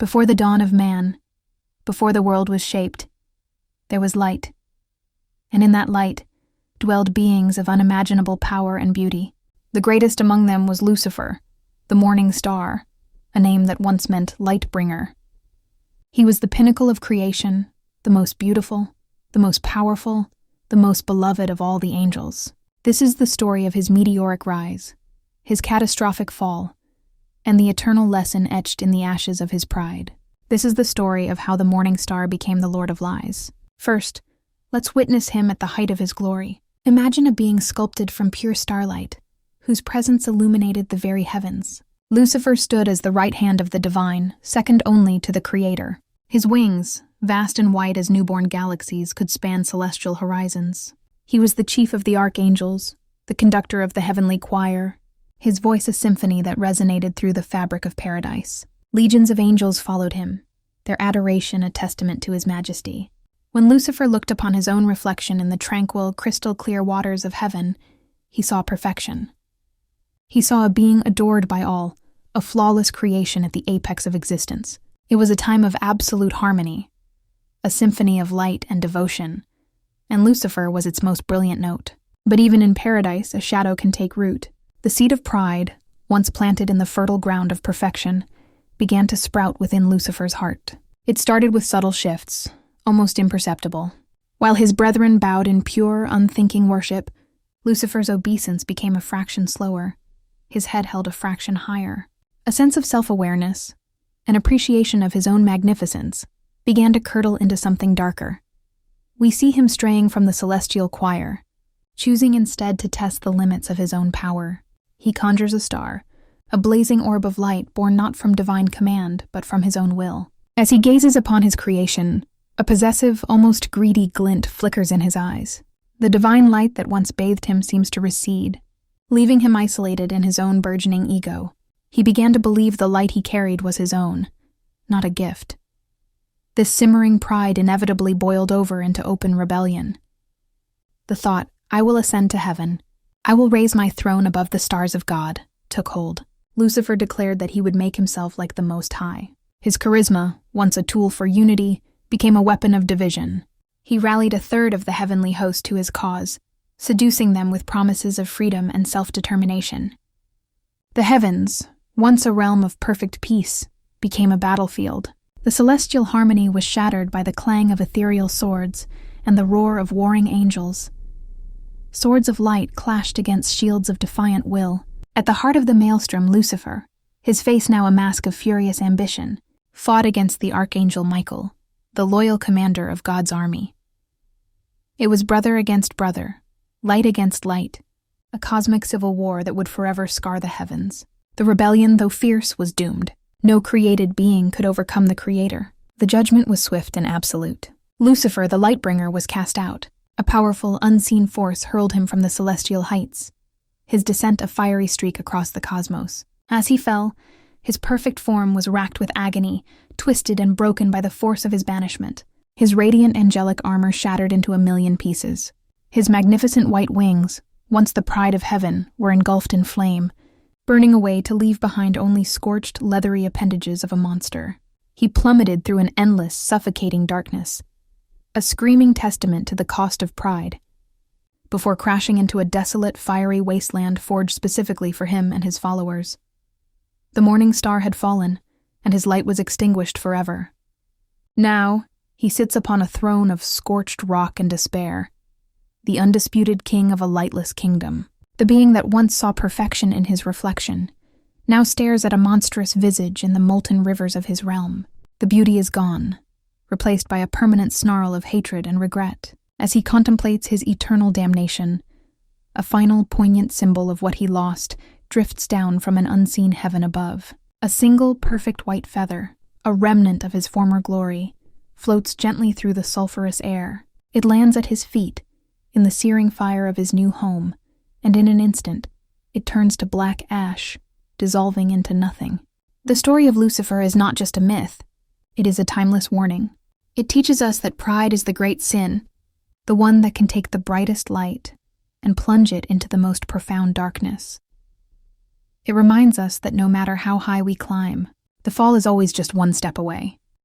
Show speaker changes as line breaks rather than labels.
Before the dawn of man, before the world was shaped, there was light. And in that light dwelled beings of unimaginable power and beauty. The greatest among them was Lucifer, the morning star, a name that once meant light bringer. He was the pinnacle of creation, the most beautiful, the most powerful, the most beloved of all the angels. This is the story of his meteoric rise, his catastrophic fall, and the eternal lesson etched in the ashes of his pride. This is the story of how the morning star became the Lord of Lies. First, let's witness him at the height of his glory. Imagine a being sculpted from pure starlight, whose presence illuminated the very heavens. Lucifer stood as the right hand of the divine, second only to the Creator. His wings, vast and white as newborn galaxies, could span celestial horizons. He was the chief of the archangels, the conductor of the heavenly choir, his voice a symphony that resonated through the fabric of paradise. Legions of angels followed him, their adoration a testament to his majesty. When Lucifer looked upon his own reflection in the tranquil, crystal-clear waters of heaven, he saw perfection. He saw a being adored by all, a flawless creation at the apex of existence. It was a time of absolute harmony, a symphony of light and devotion, and Lucifer was its most brilliant note. But even in paradise, a shadow can take root. The seed of pride, once planted in the fertile ground of perfection, began to sprout within Lucifer's heart. It started with subtle shifts, almost imperceptible. While his brethren bowed in pure, unthinking worship, Lucifer's obeisance became a fraction slower. His head held a fraction higher. A sense of self-awareness, an appreciation of his own magnificence, began to curdle into something darker. We see him straying from the celestial choir, choosing instead to test the limits of his own power. He conjures a star, a blazing orb of light born not from divine command, but from his own will. As he gazes upon his creation, a possessive, almost greedy glint flickers in his eyes. The divine light that once bathed him seems to recede, leaving him isolated in his own burgeoning ego. He began to believe the light he carried was his own, not a gift. This simmering pride inevitably boiled over into open rebellion. The thought, "I will ascend to heaven, I will raise my throne above the stars of God," took hold. Lucifer declared that he would make himself like the Most High. His charisma, once a tool for unity, became a weapon of division. He rallied a third of the heavenly host to his cause, seducing them with promises of freedom and self-determination. The heavens, once a realm of perfect peace, became a battlefield. The celestial harmony was shattered by the clang of ethereal swords and the roar of warring angels. Swords of light clashed against shields of defiant will. At the heart of the maelstrom, Lucifer, his face now a mask of furious ambition, fought against the archangel Michael, the loyal commander of God's army. It was brother against brother, light against light, a cosmic civil war that would forever scar the heavens. The rebellion, though fierce, was doomed. No created being could overcome the Creator. The judgment was swift and absolute. Lucifer, the Lightbringer, was cast out. A powerful, unseen force hurled him from the celestial heights, his descent a fiery streak across the cosmos. As he fell, his perfect form was racked with agony, twisted and broken by the force of his banishment. His radiant angelic armor shattered into a million pieces. His magnificent white wings, once the pride of heaven, were engulfed in flame, burning away to leave behind only scorched, leathery appendages of a monster. He plummeted through an endless, suffocating darkness, a screaming testament to the cost of pride, before crashing into a desolate, fiery wasteland forged specifically for him and his followers. The morning star had fallen, and his light was extinguished forever. Now, he sits upon a throne of scorched rock and despair, the undisputed king of a lightless kingdom. The being that once saw perfection in his reflection now stares at a monstrous visage in the molten rivers of his realm. The beauty is gone, replaced by a permanent snarl of hatred and regret. As he contemplates his eternal damnation, a final poignant symbol of what he lost drifts down from an unseen heaven above. A single perfect white feather, a remnant of his former glory, floats gently through the sulphurous air. It lands at his feet, in the searing fire of his new home, and in an instant, it turns to black ash, dissolving into nothing. The story of Lucifer is not just a myth, it is a timeless warning. It teaches us that pride is the great sin, the one that can take the brightest light and plunge it into the most profound darkness. It reminds us that no matter how high we climb, The fall is always just one step away.